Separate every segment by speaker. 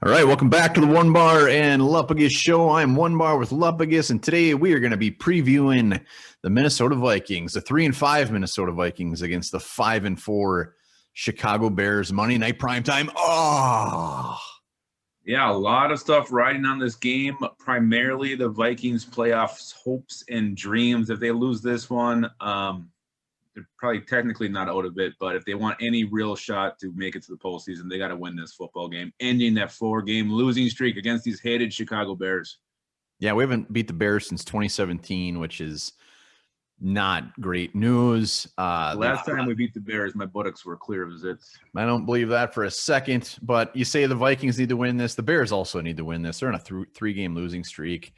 Speaker 1: All right, welcome back to the One Bar and Lupagus show. I'm One Bar with Lupagus, and today we are going to be previewing the Minnesota Vikings, the 3-5 Minnesota Vikings against the 5-4 Chicago Bears. Monday night primetime. Oh,
Speaker 2: yeah, a lot of stuff riding on this game. Primarily the Vikings playoffs hopes and dreams. If they lose this one, they're probably technically not out of it, but if they want any real shot to make it to the postseason, they got to win this football game, ending that 4-game losing streak against these hated Chicago Bears.
Speaker 1: Yeah, we haven't beat the Bears since 2017, which is not great news.
Speaker 2: Last time we beat the Bears, my buttocks were clear of zits.
Speaker 1: I don't believe that for a second, but you say the Vikings need to win this. The Bears also need to win this. They're on a three-game losing streak.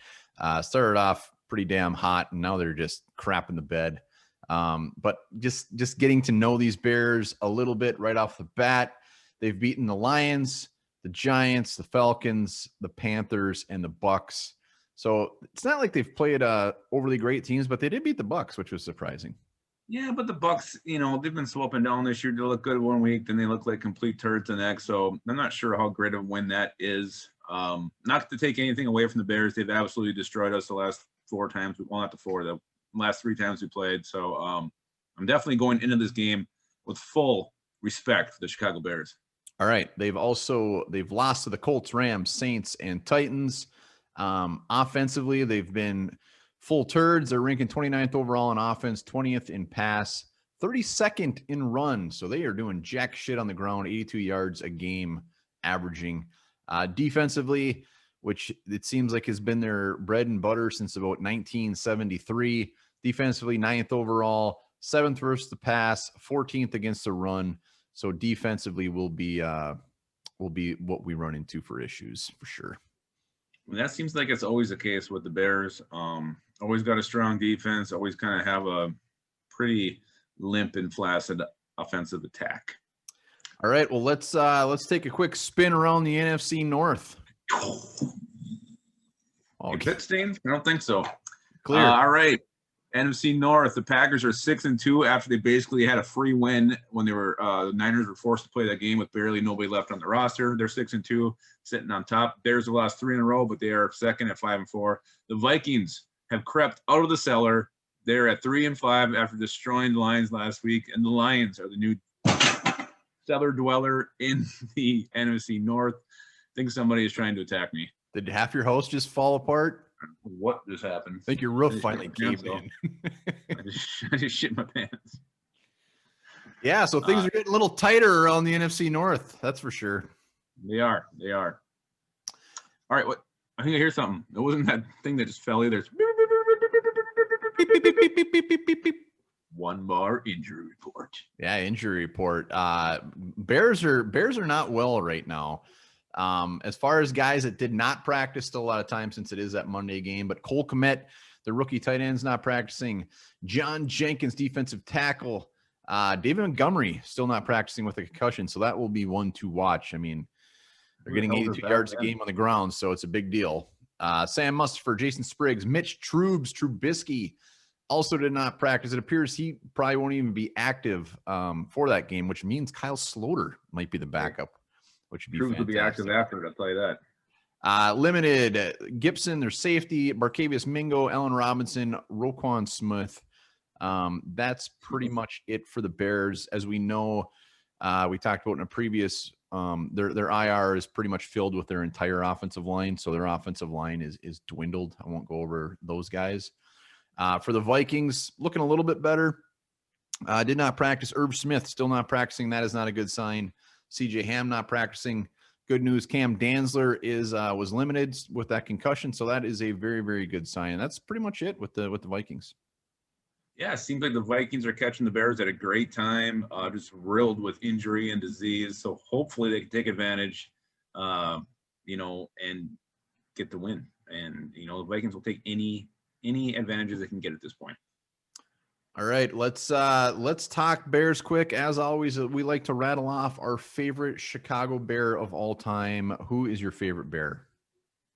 Speaker 1: Started off pretty damn hot, and now they're just crap in the bed. But just getting to know these Bears a little bit right off the bat. They've beaten the Lions, the Giants, the Falcons, the Panthers, and the Bucks. So it's not like they've played overly great teams, but they did beat the Bucks, which was surprising.
Speaker 2: Yeah, but the Bucks, they've been sloping down this year. They look good one week, then they look like complete turds the next. So I'm not sure how great of a win that is. Not to take anything away from the Bears. They've absolutely destroyed us the last four times. Well, not the four, the last three times we played. So I'm definitely going into this game with full respect for the Chicago Bears.
Speaker 1: All right. They've lost to the Colts, Rams, Saints, and Titans. Offensively, they've been full turds. They're ranking 29th overall in offense, 20th in pass, 32nd in run. So they are doing jack shit on the ground, 82 yards a game averaging. Defensively, which it seems like has been their bread and butter since about 1973. Defensively, 9th overall, 7th versus the pass, 14th against the run. So defensively will be what we run into for issues for sure.
Speaker 2: And that seems like it's always the case with the Bears. Always got a strong defense, always kind of have a pretty limp and flaccid offensive attack.
Speaker 1: All right, well let's take a quick spin around the NFC North.
Speaker 2: Pit stains? I don't think so.
Speaker 1: Clear.
Speaker 2: All right. NFC North, the Packers are 6-2 after they basically had a free win when they were the Niners were forced to play that game with barely nobody left on the roster. They're 6-2, sitting on top. Bears have lost 3 in a row, but they are second at 5-4. The Vikings have crept out of the cellar. They're at 3-5 after destroying the Lions last week, and the Lions are the new cellar dweller in the NFC North. I think somebody is trying to attack me.
Speaker 1: Did half your house just fall apart?
Speaker 2: What just happened?
Speaker 1: I think your roof finally caved in.
Speaker 2: I just shit my pants.
Speaker 1: Yeah, so things are getting a little tighter around the NFC North. That's for sure. They
Speaker 2: are. All right, what? I think I hear something. It wasn't that thing that just fell either. One bar injury report.
Speaker 1: Yeah, injury report. Bears are not well right now. As far as guys that did not practice, still a lot of time since it is that Monday game, but Cole Kmet, the rookie tight end's not practicing. John Jenkins, defensive tackle. David Montgomery still not practicing with a concussion, so that will be one to watch. I mean, they're getting 82 yards a game on the ground, so it's a big deal. Sam Mustipher, Jason Spriggs, Mitch Trubisky also did not practice. It appears he probably won't even be active for that game, which means Kyle Sloter might be the backup. Which would be fantastic.
Speaker 2: Will be active after it, I'll tell you that.
Speaker 1: Limited Gibson, their safety, Barkevius Mingo, Allen Robinson, Roquan Smith. That's pretty much it for the Bears. As we know, we talked about in a previous, their IR is pretty much filled with their entire offensive line. So their offensive line is dwindled. I won't go over those guys. For the Vikings, looking a little bit better. Did not practice. Irv Smith still not practicing. That is not a good sign. CJ Ham not practicing. Good news, Cam Dantzler was limited with that concussion, so that is a very, very good sign. That's pretty much it with the Vikings.
Speaker 2: Yeah, it seems like the Vikings are catching the Bears at a great time, just riddled with injury and disease. So hopefully they can take advantage, and get the win. And the Vikings will take any advantages they can get at this point.
Speaker 1: All right, let's talk Bears quick. As always, we like to rattle off our favorite Chicago Bear of all time. Who is your favorite Bear?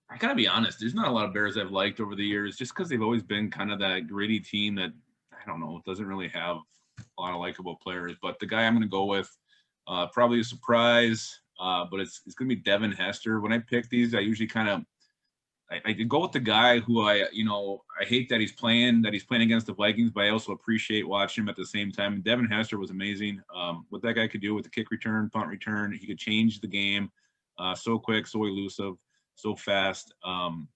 Speaker 2: I gotta be honest. There's not a lot of Bears I've liked over the years, just because they've always been kind of that gritty team that I don't know doesn't really have a lot of likable players. But the guy I'm going to go with, probably a surprise. but it's going to be Devin Hester. When I pick these, I usually kind of I go with the guy who I hate that he's playing against the Vikings, but I also appreciate watching him at the same time. And Devin Hester was amazing. What that guy could do with the kick return, punt return, he could change the game so quick, so elusive, so fast. And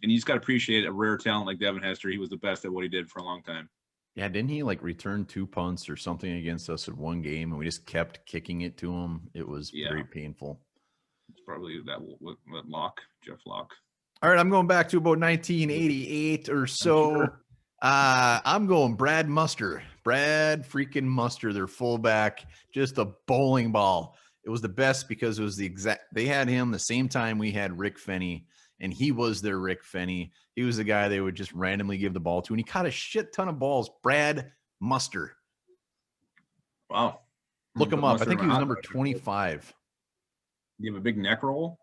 Speaker 2: you just got to appreciate a rare talent like Devin Hester. He was the best at what he did for a long time.
Speaker 1: Yeah, didn't he like return 2 punts or something against us in one game, and we just kept kicking it to him? It was very painful.
Speaker 2: It's probably that Locke, Jeff Locke.
Speaker 1: All right, I'm going back to about 1988 or so. Sure. I'm going Brad Muster. Brad freaking Muster, their fullback, just a bowling ball. It was the best because it was the exact. They had him the same time we had Rick Fenny, and he was their Rick Fenny. He was the guy they would just randomly give the ball to, and he caught a shit ton of balls. Brad Muster.
Speaker 2: Wow.
Speaker 1: Look him up. I think he was number 25.
Speaker 2: You have a big neck roll?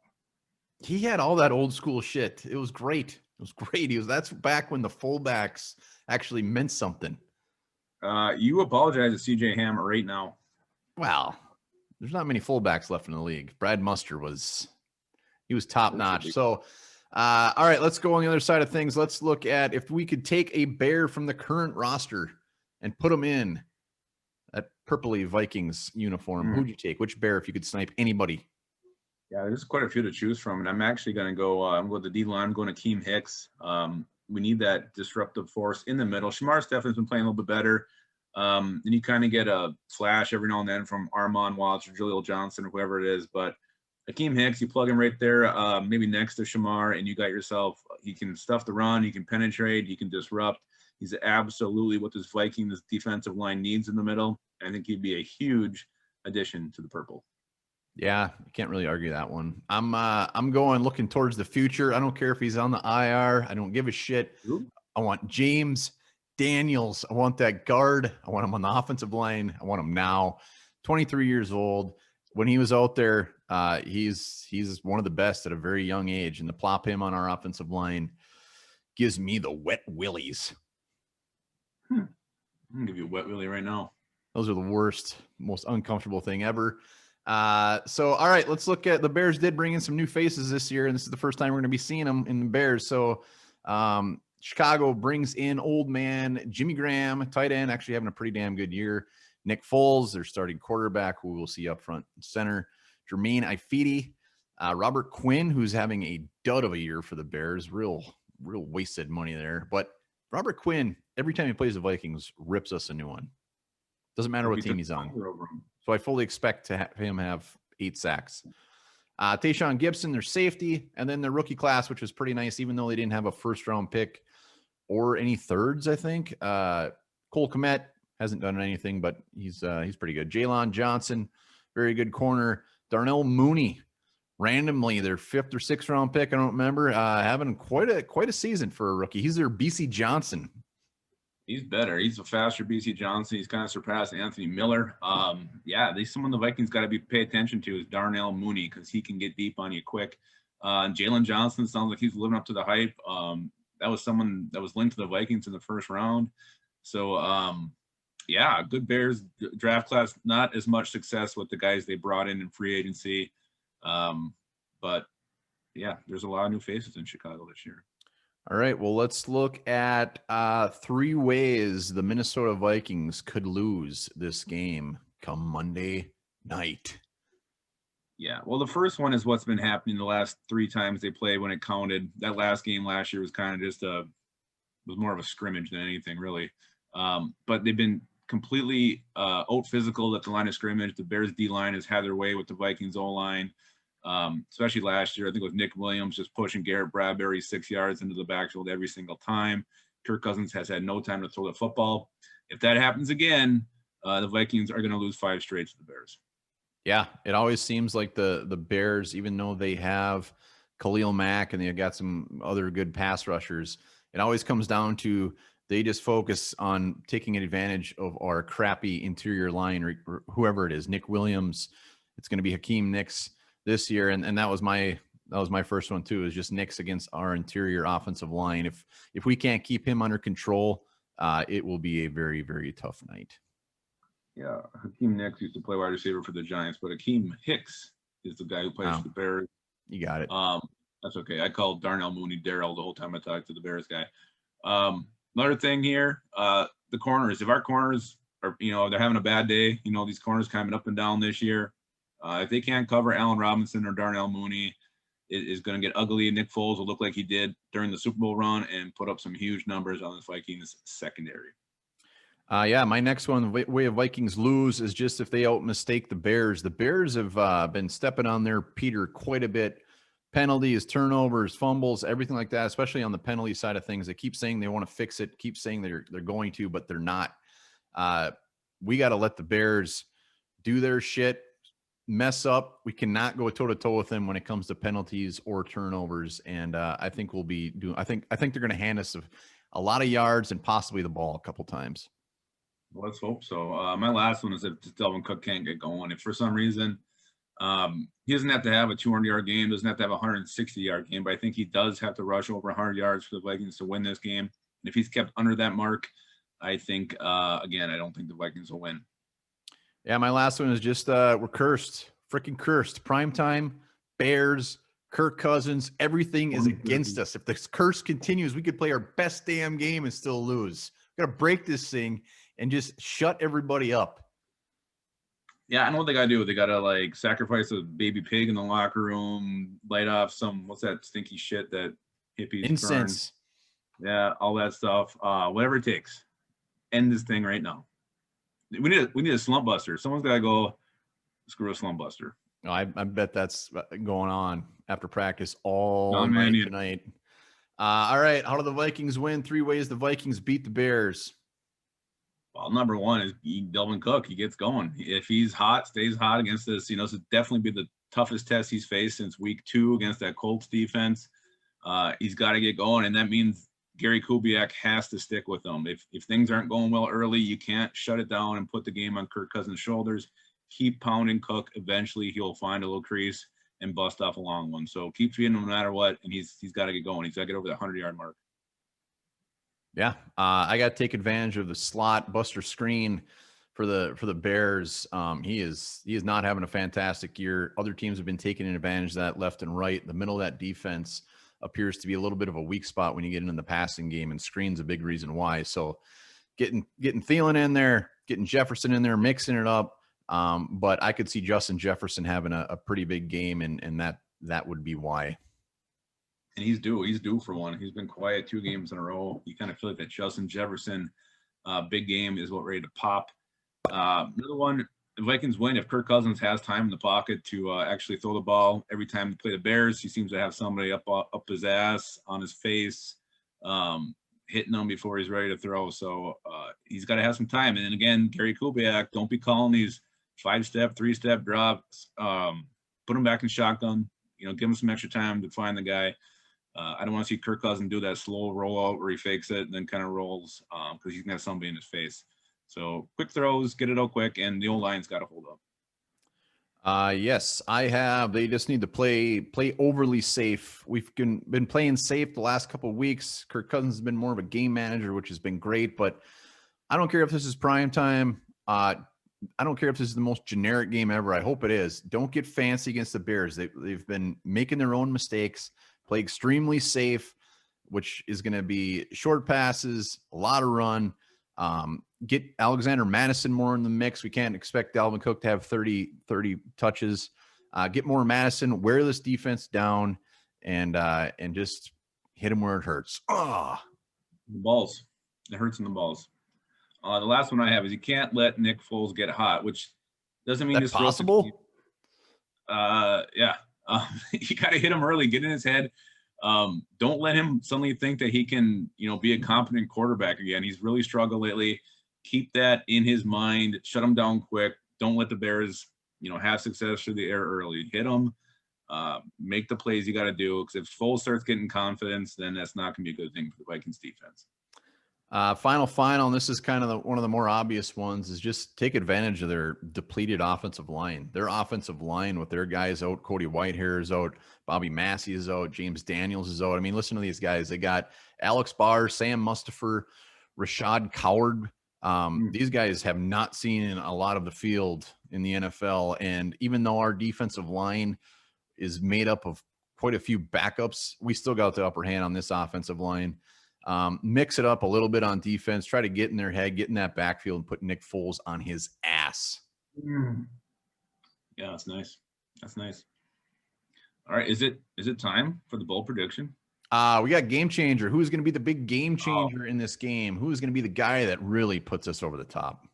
Speaker 1: He had all that old school shit. It was great. It was great. That's back when the fullbacks actually meant something.
Speaker 2: You apologize to CJ Hammer right now.
Speaker 1: Well, there's not many fullbacks left in the league. Brad Muster was top notch. So, all right, let's go on the other side of things. Let's look at if we could take a Bear from the current roster and put them in that purpley Vikings uniform. Who'd you take? Which Bear if you could snipe anybody?
Speaker 2: Yeah, there's quite a few to choose from, and I'm actually going to go. I'm going to the D line. I'm going to Akeem Hicks. We need that disruptive force in the middle. Shamar Stephen's been playing a little bit better. Then you kind of get a flash every now and then from Armand Watts or Jaleel Johnson or whoever it is. But Akeem Hicks, you plug him right there, maybe next to Shamar, and you got yourself. He can stuff the run. He can penetrate. He can disrupt. He's absolutely what this Vikings defensive line needs in the middle. I think he'd be a huge addition to the purple.
Speaker 1: Yeah, you can't really argue that one. I'm going looking towards the future. I don't care if he's on the IR. I don't give a shit.
Speaker 2: Ooh.
Speaker 1: I want James Daniels. I want that guard. I want him on the offensive line. I want him now. 23 years old. When he was out there, he's one of the best at a very young age. And to plop him on our offensive line gives me the wet willies.
Speaker 2: I'm gonna give you a wet willy right now.
Speaker 1: Those are the worst, most uncomfortable thing ever. So, all right, let's look at the Bears did bring in some new faces this year, and this is the first time we're going to be seeing them in the Bears. So, Chicago brings in old man Jimmy Graham, tight end, actually having a pretty damn good year. Nick Foles, their starting quarterback, who we'll see up front and center. Jermaine Ifedi, Robert Quinn, who's having a dud of a year for the Bears. Real wasted money there. But Robert Quinn, every time he plays the Vikings, rips us a new one. Doesn't matter what team he's on. So I fully expect to him have 8 sacks. Tayshaun Gibson, their safety, and then their rookie class, which was pretty nice, even though they didn't have a first-round pick or any thirds, I think. Cole Kmet hasn't done anything, but he's pretty good. Jalen Johnson, very good corner. Darnell Mooney, randomly their 5th or 6th round pick, I don't remember, having quite a season for a rookie. He's their BC Johnson.
Speaker 2: He's better. He's a faster BC Johnson. He's kind of surpassed Anthony Miller. There's someone the Vikings got to pay attention to is Darnell Mooney because he can get deep on you quick. Jalen Johnson sounds like he's living up to the hype. That was someone that was linked to the Vikings in the first round. So, good Bears draft class. Not as much success with the guys they brought in free agency. But, there's a lot of new faces in Chicago this year.
Speaker 1: All right, well, let's look at 3 ways the Minnesota Vikings could lose this game come Monday night.
Speaker 2: Yeah, well, the first one is what's been happening the last 3 times they played when it counted. That last game last year was kind of just was more of a scrimmage than anything, really. But they've been completely out physical at the line of scrimmage. The Bears D-line has had their way with the Vikings O-line. Especially last year, I think with Nick Williams just pushing Garrett Bradbury 6 yards into the backfield every single time. Kirk Cousins has had no time to throw the football. If that happens again, the Vikings are going to lose 5 straight to the Bears.
Speaker 1: Yeah, it always seems like the Bears, even though they have Khalil Mack and they've got some other good pass rushers, it always comes down to they just focus on taking advantage of our crappy interior line or whoever it is. Nick Williams, it's going to be Hakeem Nicks this year, and that was my first one too, is just Nicks against our interior offensive line. If we can't keep him under control, it will be a very, very tough night.
Speaker 2: Yeah, Hakeem Nicks used to play wide receiver for the Giants, but Akeem Hicks is the guy who plays
Speaker 1: Wow.
Speaker 2: for the Bears.
Speaker 1: You got it.
Speaker 2: That's okay. I called Darnell Mooney Darrell the whole time I talked to the Bears guy. Another thing here, the corners. If our corners are, they're having a bad day, these corners coming up and down this year. If they can't cover Allen Robinson or Darnell Mooney, it is going to get ugly. Nick Foles will look like he did during the Super Bowl run and put up some huge numbers on the Vikings secondary.
Speaker 1: Yeah, my next one, way of Vikings lose, is just if they out mistake the Bears. The Bears have been stepping on their Peter quite a bit. Penalties, turnovers, fumbles, everything like that, especially on the penalty side of things. They keep saying they want to fix it, keep saying they're going to, but they're not. We got to let the Bears do their shit, mess up. We cannot go toe-to-toe with them when it comes to penalties or turnovers. And I think we'll be doing, I think they're going to hand us a lot of yards and possibly the ball a couple times.
Speaker 2: Well, let's hope so. My last one is if Dalvin Cook can't get going. If for some reason he doesn't have to have a 200-yard game, doesn't have to have a 160-yard game, but I think he does have to rush over 100 yards for the Vikings to win this game. And if he's kept under that mark, I think, again, I don't think the Vikings will win.
Speaker 1: Yeah, my last one is just we're cursed, freaking cursed. Primetime, Bears, Kirk Cousins, everything is against us. If this curse continues, we could play our best damn game and still lose. We got to break this thing and just shut everybody up.
Speaker 2: Yeah, I know what they gotta do. They gotta sacrifice a baby pig in the locker room, light off some what's that stinky shit that hippies
Speaker 1: Incense.
Speaker 2: burn. Yeah, all that stuff. Whatever it takes. End this thing right now. We need a slump buster. Someone's gotta go screw a slump buster.
Speaker 1: Oh, I bet that's going on after practice all night tonight. All right, how do the Vikings win? 3 ways the Vikings beat the Bears.
Speaker 2: Well, number one is Dalvin Cook. He gets going. If he's hot, stays hot against this, this would definitely be the toughest test he's faced since week 2 against that Colts defense. He's got to get going, and that means Gary Kubiak has to stick with them. If things aren't going well early, you can't shut it down and put the game on Kirk Cousins' shoulders. Keep pounding Cook. Eventually, he'll find a little crease and bust off a long one. So keep feeding him no matter what, and he's got to get going. He's got to get over that 100-yard mark.
Speaker 1: Yeah, I got to take advantage of the slot buster screen for the Bears. He is not having a fantastic year. Other teams have been taking advantage of that left and right. The middle of that defense appears to be a little bit of a weak spot when you get into the passing game, and screen's a big reason why. So getting Thielen in there, getting Jefferson in there, mixing it up. But I could see Justin Jefferson having a pretty big game, and that would be why.
Speaker 2: And he's due for one. He's been quiet 2 games in a row. You kind of feel like that Justin Jefferson big game is what ready to pop. Another one, the Vikings win if Kirk Cousins has time in the pocket to actually throw the ball. Every time they play the Bears, he seems to have somebody up his ass, on his face, hitting him before he's ready to throw. So he's got to have some time. And then again, Gary Kubiak, don't be calling these 5-step, 3-step drops. Put him back in shotgun. Give him some extra time to find the guy. I don't want to see Kirk Cousins do that slow rollout where he fakes it and then kind of rolls because he's going to have somebody in his face. So quick throws, get it out quick, and the old line's got to hold up.
Speaker 1: Yes, I have. They just need to play overly safe. We've been playing safe the last couple of weeks. Kirk Cousins has been more of a game manager, which has been great, but I don't care if this is prime time. I don't care if this is the most generic game ever. I hope it is. Don't get fancy against the Bears. They've been making their own mistakes. Play extremely safe, which is going to be short passes, a lot of run. Get Alexander Madison more in the mix. We can't expect Dalvin Cook to have 30 touches. Get more Madison, wear this defense down, and just hit him where it hurts.
Speaker 2: The balls. It hurts in the balls. The last one I have is you can't let Nick Foles get hot, which doesn't mean
Speaker 1: that's possible.
Speaker 2: Yeah. You got to hit him early, get in his head. Don't let him suddenly think that he can, be a competent quarterback again. He's really struggled lately. Keep that in his mind. Shut him down quick. Don't let the Bears, have success through the air early. Hit him. Make the plays you got to do. Because if Foles starts getting confidence, then that's not going to be a good thing for the Vikings defense.
Speaker 1: Final, and this is kind of one of the more obvious ones, is just take advantage of their depleted offensive line. Their offensive line with their guys out, Cody Whitehair is out, Bobby Massey is out, James Daniels is out. I mean, listen to these guys. They got Alex Barr, Sam Mustipher, Rashad Coward, These guys have not seen a lot of the field in the NFL. And even though our defensive line is made up of quite a few backups, we still got the upper hand on this offensive line. Mix it up a little bit on defense, try to get in their head, get in that backfield, and put Nick Foles on his ass.
Speaker 2: Yeah, that's nice. That's nice. All right, is it time for the bold prediction?
Speaker 1: We got game changer. Who's going to be the big game changer in this game? Who's going to be the guy that really puts us over the top?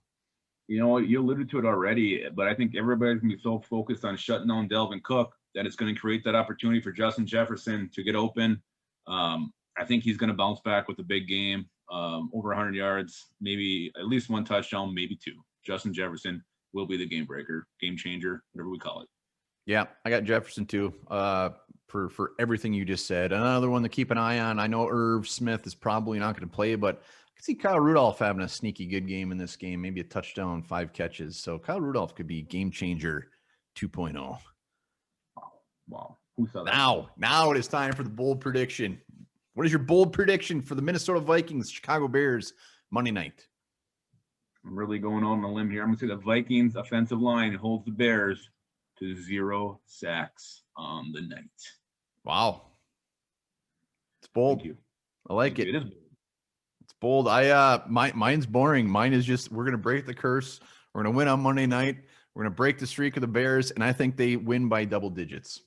Speaker 2: You know, you alluded to it already, but I think everybody's going to be so focused on shutting down Delvin Cook that it's going to create that opportunity for Justin Jefferson to get open. I think he's going to bounce back with a big game, over 100 yards, maybe at least one touchdown, maybe two. Justin Jefferson will be the game breaker, game changer, whatever we call it.
Speaker 1: Yeah, I got Jefferson too. For everything you just said. Another one to keep an eye on. I know Irv Smith is probably not going to play, but I can see Kyle Rudolph having a sneaky good game in this game, maybe a touchdown, 5 catches. So Kyle Rudolph could be game changer 2.0.
Speaker 2: Wow. Who saw that?
Speaker 1: Now it is time for the bold prediction. What is your bold prediction for the Minnesota Vikings, Chicago Bears, Monday night?
Speaker 2: I'm really going on a limb here. I'm going to say the Vikings offensive line holds the Bears to 0 sacks on the night.
Speaker 1: Wow. It's bold.
Speaker 2: Thank you.
Speaker 1: I like it.
Speaker 2: It is bold.
Speaker 1: It's bold. Mine's boring. Mine is just, we're going to break the curse. We're going to win on Monday night. We're going to break the streak of the Bears, and I think they win by double digits.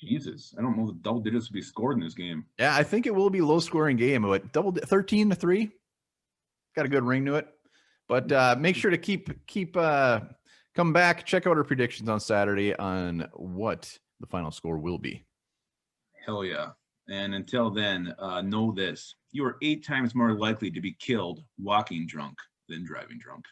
Speaker 2: Jesus, I don't know if double digits will be scored in this game.
Speaker 1: Yeah, I think it will be a low-scoring game, but 13-3. Got a good ring to it. But make sure to keep come back, check out our predictions on Saturday on what the final score will be.
Speaker 2: Hell yeah. And until then, know this. You are 8 times more likely to be killed walking drunk than driving drunk.